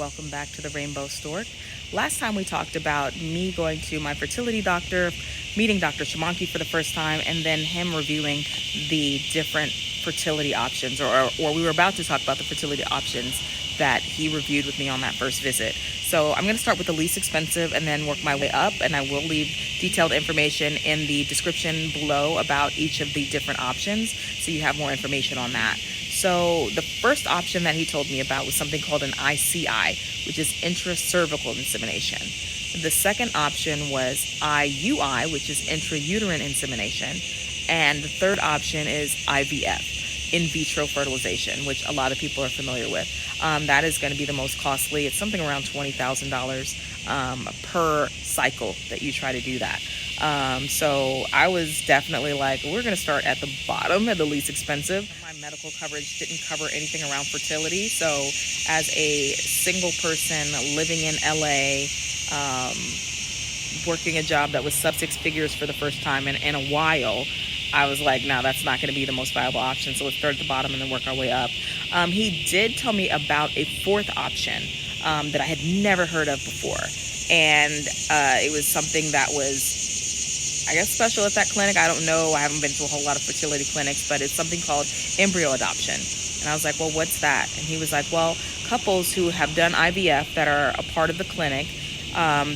welcome back to the Rainbow Stork. Last time we talked about me going to my fertility doctor, meeting Dr. Shamonki for the first time, and then him reviewing the different fertility options, or we were about to talk about the fertility options that he reviewed with me on that first visit. So I'm going to start with the least expensive and then work my way up, and I will leave detailed information in the description below about each of the different options so you have more information on that. So the first option that he told me about was something called an ICI, which is Intracervical Insemination. The second option was IUI, which is Intrauterine Insemination. And the third option is IVF, in vitro fertilization, which a lot of people are familiar with. That is going to be the most costly. It's something around $20,000 per cycle that you try to do that. So I was definitely like, we're going to start at the bottom, at the least expensive. My medical coverage didn't cover anything around fertility. So as a single person living in LA, working a job that was sub six figures for the first time in a while, I was like, no, that's not going to be the most viable option. So let's start at the bottom and then work our way up. He did tell me about a fourth option that I had never heard of before. And it was something that was, I guess, special at that clinic. I don't know. I haven't been to a whole lot of fertility clinics, but it's something called embryo adoption. And I was like, well, what's that? And he was like, well, couples who have done IVF that are a part of the clinic,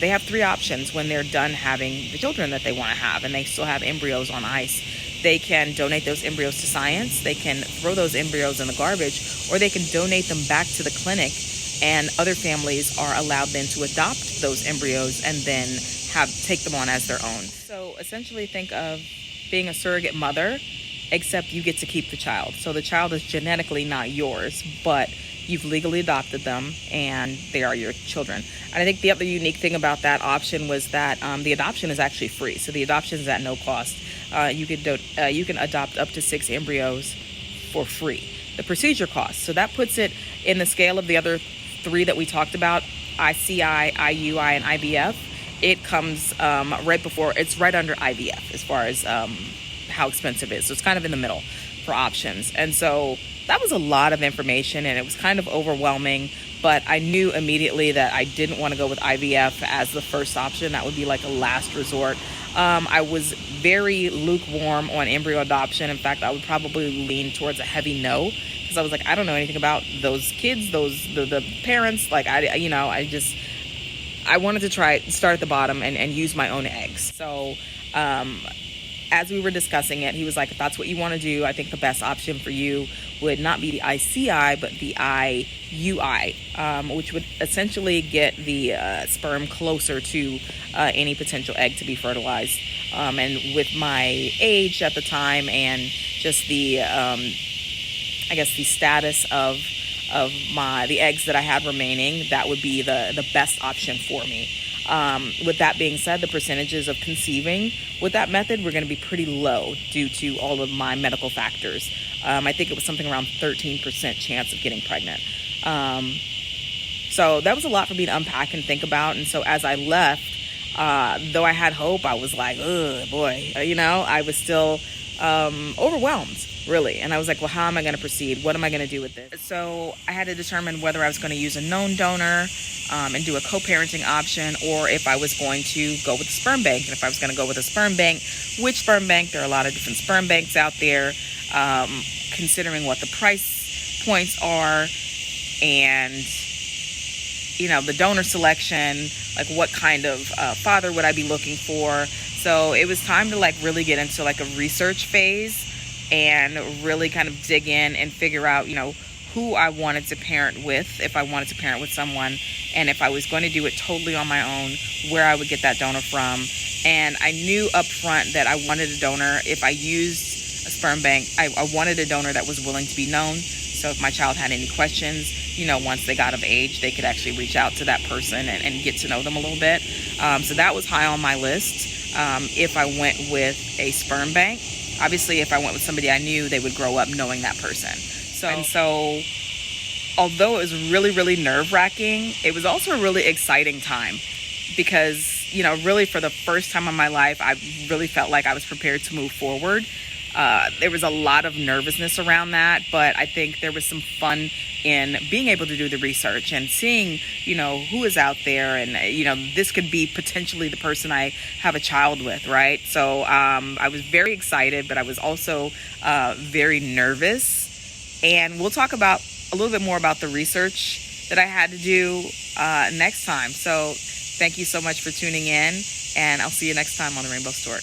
they have three options when they're done having the children that they want to have, and they still have embryos on ice. They can donate those embryos to science, they can throw those embryos in the garbage, or they can donate them back to the clinic, and other families are allowed then to adopt those embryos and then take them on as their own. So essentially think of being a surrogate mother, except you get to keep the child. So the child is genetically not yours, but you've legally adopted them and they are your children. And I think the other unique thing about that option was that the adoption is actually free. So the adoption is at no cost. You can adopt up to 6 embryos for free. The procedure cost, so that puts it in the scale of the other 3 that we talked about, ICI, IUI, and IVF. It comes it's right under IVF as far as how expensive it is. So it's kind of in the middle for options. And so that was a lot of information and it was kind of overwhelming, but I knew immediately that I didn't want to go with IVF as the first option. That would be like a last resort. I was very lukewarm on embryo adoption. In fact, I would probably lean towards a heavy no, because I was like, I don't know anything about those kids, the parents. Like I wanted to start at the bottom and use my own eggs. So as we were discussing it, he was like, if that's what you want to do, I think the best option for you would not be the ICI, but the IUI, which would essentially get the sperm closer to any potential egg to be fertilized. And with my age at the time and just the status of the eggs that I had remaining, that would be the best option for me. With that being said, the percentages of conceiving with that method were going to be pretty low due to all of my medical factors. I think it was something around 13% chance of getting pregnant. So that was a lot for me to unpack and think about. And so as I left, though I had hope, I was like, oh boy, I was still overwhelmed, really. And I was like, well, how am I going to proceed? What am I going to do with this? So I had to determine whether I was going to use a known donor and do a co-parenting option, or if I was going to go with a sperm bank. And if I was going to go with a sperm bank, which sperm bank? There are a lot of different sperm banks out there, considering what the price points are and, the donor selection, like what kind of father would I be looking for? So it was time to really get into a research phase and really kind of dig in and figure out, who I wanted to parent with, if I wanted to parent with someone, and if I was going to do it totally on my own, where I would get that donor from. And I knew up front that I wanted a donor. If I used a sperm bank, I wanted a donor that was willing to be known. So if my child had any questions, once they got of age, they could actually reach out to that person and get to know them a little bit. So that was high on my list. If I went with a sperm bank, obviously if I went with somebody I knew, they would grow up knowing that person. So although it was really, really nerve-wracking, it was also a really exciting time because, really for the first time in my life, I really felt like I was prepared to move forward. There was a lot of nervousness around that, but I think there was some fun in being able to do the research and seeing, who is out there, and, this could be potentially the person I have a child with, right? So I was very excited, but I was also very nervous. And we'll talk about a little bit more about the research that I had to do next time. So thank you so much for tuning in, and I'll see you next time on the Rainbow Stork.